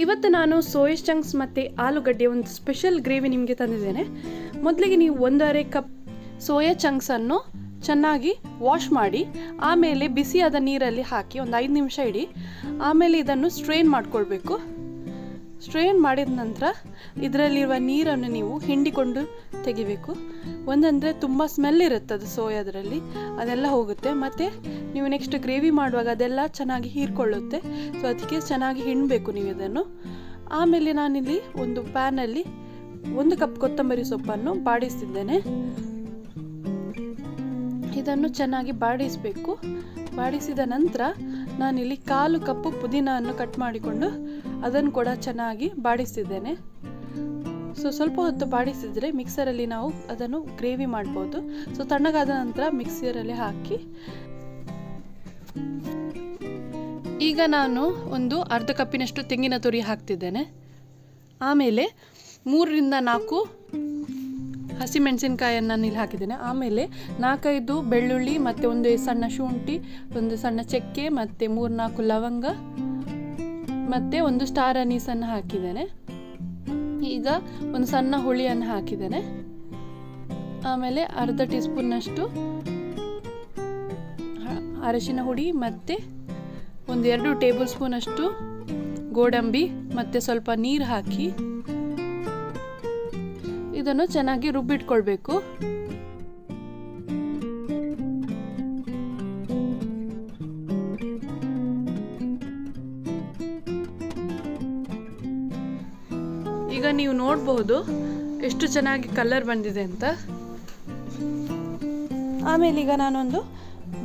ಇವತ್ತು ನಾನು soya chunks ಮತ್ತು ಆಲೂಗಡ್ಡೆ ಒಂದು ಸ್ಪೆಷಲ್ ಗ್ರೇವಿ ನಿಮಗೆ ತಂದಿದ್ದೇನೆ. ಮೊದಲಿಗೆ ನೀವು 1.5 ಕಪ್ ಸೋಯಾ ಚಂಕ್ಸನ್ನು ಚೆನ್ನಾಗಿ ವಾಶ್ ಮಾಡಿ ಆಮೇಲೆ ಬಿಸಿಯಾದ ನೀರಲ್ಲಿ ಹಾಕಿ ಒಂದು 5 ನಿಮಿಷ ಇಡಿ. ಆಮೇಲೆ ಇದನ್ನು ಸ್ಟ್ರೈನ್ ಮಾಡಿಕೊಳ್ಬೇಕು. ಸ್ಟ್ರೈನ್ ಮಾಡಿದ ನಂತರ ಇದರಲ್ಲಿರುವ ನೀರನ್ನು ನೀವು ಹಿಂಡಿಕೊಂಡು ತೆಗಿಬೇಕು. ಒಂದಂದರೆ ತುಂಬ ಸ್ಮೆಲ್ ಇರುತ್ತೆ ಅದು ಸೋಯಾದ್ರಲ್ಲಿ, ಅದೆಲ್ಲ ಹೋಗುತ್ತೆ. ಮತ್ತು ನೀವು ನೆಕ್ಸ್ಟ್ ಗ್ರೇವಿ ಮಾಡುವಾಗ ಅದೆಲ್ಲ ಚೆನ್ನಾಗಿ ಹೀರ್ಕೊಳ್ಳುತ್ತೆ. ಸೊ ಅದಕ್ಕೆ ಚೆನ್ನಾಗಿ ಹಿಂಡಬೇಕು ನೀವು ಇದನ್ನು. ಆಮೇಲೆ ನಾನಿಲ್ಲಿ ಒಂದು ಪ್ಯಾನಲ್ಲಿ 1 ಕಪ್ ಕೊತ್ತಂಬರಿ ಸೊಪ್ಪನ್ನು ಬಾಡಿಸ್ತಿದ್ದೇನೆ. ಇದನ್ನು ಚೆನ್ನಾಗಿ ಬಾಡಿಸಬೇಕು. ಬಾಡಿಸಿದ ನಂತರ ನಾನಿಲ್ಲಿ 1/4 ಕಪ್ ಪುದೀನವನ್ನು ಕಟ್ ಮಾಡಿಕೊಂಡು ಅದನ್ನು ಕೂಡ ಚೆನ್ನಾಗಿ ಬಾಡಿಸ್ತಿದ್ದೇನೆ. ಸೊ ಸ್ವಲ್ಪ ಹೊತ್ತು ಬಾಡಿಸಿದರೆ ಮಿಕ್ಸರಲ್ಲಿ ನಾವು ಅದನ್ನು ಗ್ರೇವಿ ಮಾಡ್ಬೋದು. ಸೊ ತಣ್ಣಗಾದ ನಂತರ ಮಿಕ್ಸರಲ್ಲಿ ಹಾಕಿ ಈಗ ನಾನು ಒಂದು ಅರ್ಧ ಕಪ್ಪಿನಷ್ಟು ತೆಂಗಿನ ತುರಿ ಹಾಕ್ತಿದ್ದೇನೆ. ಆಮೇಲೆ 3ರಿಂದ 4 ಹಸಿಮೆಣಸಿನಕಾಯನ್ನು ಇಲ್ಲಿ ಹಾಕಿದ್ದೇನೆ. ಆಮೇಲೆ 4-5 ಬೆಳ್ಳುಳ್ಳಿ ಮತ್ತು 1 ಸಣ್ಣ ಶುಂಠಿ, 1 ಸಣ್ಣ ಚಕ್ಕೆ ಮತ್ತು 3-4 ಲವಂಗ ಮತ್ತು 1 ಸ್ಟಾರ್ ಅನೀಸನ್ನು ಹಾಕಿದ್ದೇನೆ. ಈಗ 1 ಸಣ್ಣ ಹುಳಿಯನ್ನು ಹಾಕಿದ್ದೇನೆ. ಆಮೇಲೆ ಅರ್ಧ ಟೀ ಸ್ಪೂನ್ನಷ್ಟು ಅರಿಶಿನ ಹುಡಿ ಮತ್ತು 1-2 ಟೇಬಲ್ ಸ್ಪೂನಷ್ಟು ಗೋಡಂಬಿ ಮತ್ತು ಸ್ವಲ್ಪ ನೀರು ಹಾಕಿ ಇದನ್ನು ಚೆನ್ನಾಗಿ ರುಬ್ಬಿಟ್ಕೊಳ್ಬೇಕು. ಈಗ ನೀವು ನೋಡಬಹುದು ಎಷ್ಟು ಚೆನ್ನಾಗಿ ಕಲರ್ ಬಂದಿದೆ ಅಂತ. ಆಮೇಲೆ ಈಗ ನಾನೊಂದು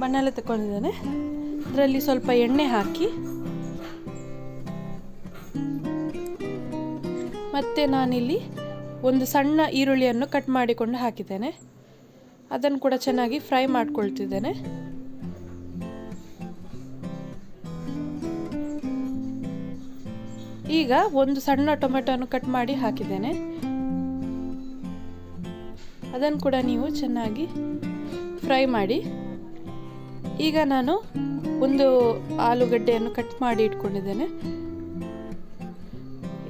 ಬಣ್ಣಲೆ ತಗೊಂಡಿದ್ದೇನೆ. ಅದರಲ್ಲಿ ಸ್ವಲ್ಪ ಎಣ್ಣೆ ಹಾಕಿ ಮತ್ತೆ ನಾನಿಲ್ಲಿ 1 ಸಣ್ಣ ಈರುಳ್ಳಿಯನ್ನು ಕಟ್ ಮಾಡಿಕೊಂಡು ಹಾಕಿದ್ದೇನೆ. ಅದನ್ನು ಕೂಡ ಚೆನ್ನಾಗಿ ಫ್ರೈ ಮಾಡ್ಕೊಳ್ತಿದ್ದೇನೆ. ಈಗ 1 ಸಣ್ಣ ಟೊಮೆಟೊವನ್ನು ಕಟ್ ಮಾಡಿ ಹಾಕಿದ್ದೇನೆ. ಅದನ್ನು ಕೂಡ ನೀವು ಚೆನ್ನಾಗಿ ಫ್ರೈ ಮಾಡಿ. ಈಗ ನಾನು 1 ಆಲೂಗಡ್ಡೆಯನ್ನು ಕಟ್ ಮಾಡಿ ಇಟ್ಕೊಂಡಿದ್ದೇನೆ.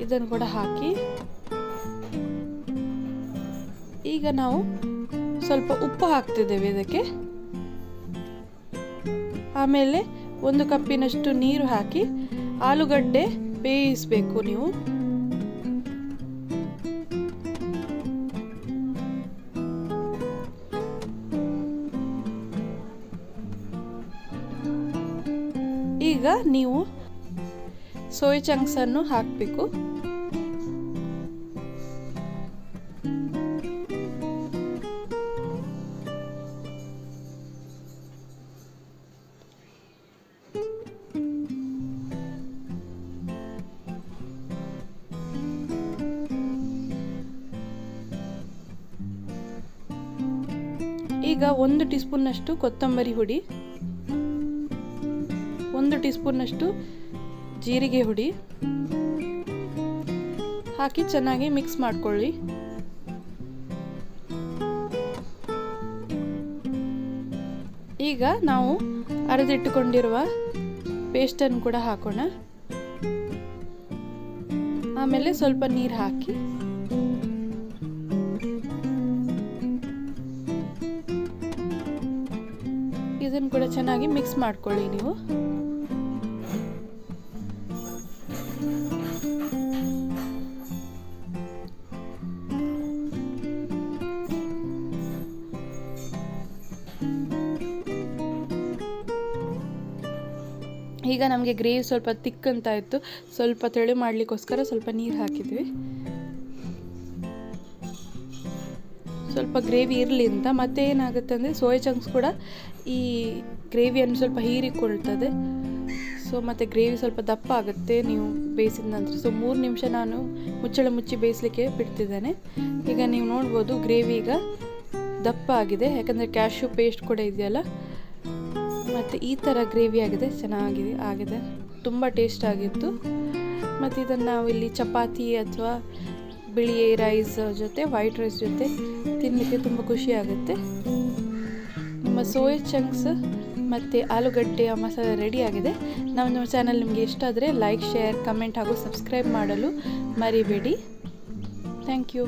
ಇದನ್ನು ಕೂಡ ಹಾಕಿ ಈಗ ನಾವು ಸ್ವಲ್ಪ ಉಪ್ಪು ಹಾಕ್ತಿದ್ದೇವೆ ಇದಕ್ಕೆ. ಆಮೇಲೆ 1 ಕಪ್ಪಿನಷ್ಟು ನೀರು ಹಾಕಿ ಆಲೂಗಡ್ಡೆ ಬೇಯಿಸಬೇಕು ನೀವು. ಈಗ ನೀವು ಸೋಯಾ ಚಂಕ್ಸ್ ಅನ್ನು ಹಾಕಬೇಕು. ಈಗ 1 ಟೀ ಸ್ಪೂನ್ನಷ್ಟು ಕೊತ್ತಂಬರಿ ಹುಡಿ, 1 ಟೀ ಸ್ಪೂನ್ನಷ್ಟು ಜೀರಿಗೆ ಹುಡಿ ಹಾಕಿ ಚೆನ್ನಾಗಿ ಮಿಕ್ಸ್ ಮಾಡ್ಕೊಳ್ಳಿ. ಈಗ ನಾವು ಅರೆದಿಟ್ಟುಕೊಂಡಿರುವ ಪೇಸ್ಟನ್ನು ಕೂಡ ಹಾಕೋಣ. ಆಮೇಲೆ ಸ್ವಲ್ಪ ನೀರು ಹಾಕಿ ಇದನ್ನು ಕೂಡ ಚೆನ್ನಾಗಿ ಮಿಕ್ಸ್ ಮಾಡ್ಕೊಳ್ಳಿ ನೀವು. ಈಗ ನಮಗೆ ಗ್ರೇವಿ ಸ್ವಲ್ಪ ತಿಕ್ ಅಂತ ಇತ್ತು. ಸ್ವಲ್ಪ ತೆಳು ಮಾಡಲಿಕ್ಕೋಸ್ಕರ ಸ್ವಲ್ಪ ನೀರು ಹಾಕಿದ್ವಿ. ಸ್ವಲ್ಪ ಗ್ರೇವಿ ಇರಲಿ ಅಂತ. ಮತ್ತೆ ಏನಾಗುತ್ತೆ ಅಂದರೆ ಸೋಯಾ ಚಂಕ್ಸ್ ಕೂಡ ಈ ಗ್ರೇವಿಯನ್ನು ಸ್ವಲ್ಪ ಹೀರಿಕೊಳ್ತದೆ. ಸೊ ಮತ್ತು ಗ್ರೇವಿ ಸ್ವಲ್ಪ ದಪ್ಪ ಆಗುತ್ತೆ ನೀವು ಬೇಯಿಸಿದ ನಂತರ. ಸೊ 3 ನಿಮಿಷ ನಾನು ಮುಚ್ಚಳ ಮುಚ್ಚಿ ಬೇಯಿಸಲಿಕ್ಕೆ ಬಿಡ್ತಿದ್ದೇನೆ. ಈಗ ನೀವು ನೋಡ್ಬೋದು ಗ್ರೇವಿ ಈಗ ದಪ್ಪ ಆಗಿದೆ, ಯಾಕಂದರೆ ಕ್ಯಾಶ್ಯೂ ಪೇಸ್ಟ್ ಕೂಡ ಇದೆಯಲ್ಲ. ಮತ್ತು ಈ ಥರ ಗ್ರೇವಿ ಆಗಿದೆ, ಆಗಿದೆ, ತುಂಬ ಟೇಸ್ಟ್ ಆಗಿತ್ತು. ಮತ್ತು ಇದನ್ನು ನಾವು ಇಲ್ಲಿ ಚಪಾತಿ ಅಥವಾ ಬಿಳಿ ರೈಸ್ ಜೊತೆ, ವೈಟ್ ರೈಸ್ ಜೊತೆ ತಿನ್ನಲಿಕ್ಕೆ ತುಂಬ ಖುಷಿ ಆಗುತ್ತೆ. ನಿಮ್ಮ ಸೋಯಾ ಚಂಕ್ಸ್ ಮತ್ತು ಆಲೂಗಡ್ಡೆಯ ಮಸಾಲೆ ರೆಡಿಯಾಗಿದೆ. ನಮ್ಮ ಚಾನಲ್ ನಿಮಗೆ ಇಷ್ಟ ಆದರೆ ಲೈಕ್, ಶೇರ್, ಕಮೆಂಟ್ ಹಾಗೂ ಸಬ್ಸ್ಕ್ರೈಬ್ ಮಾಡಲು ಮರಿಬೇಡಿ. Thank you.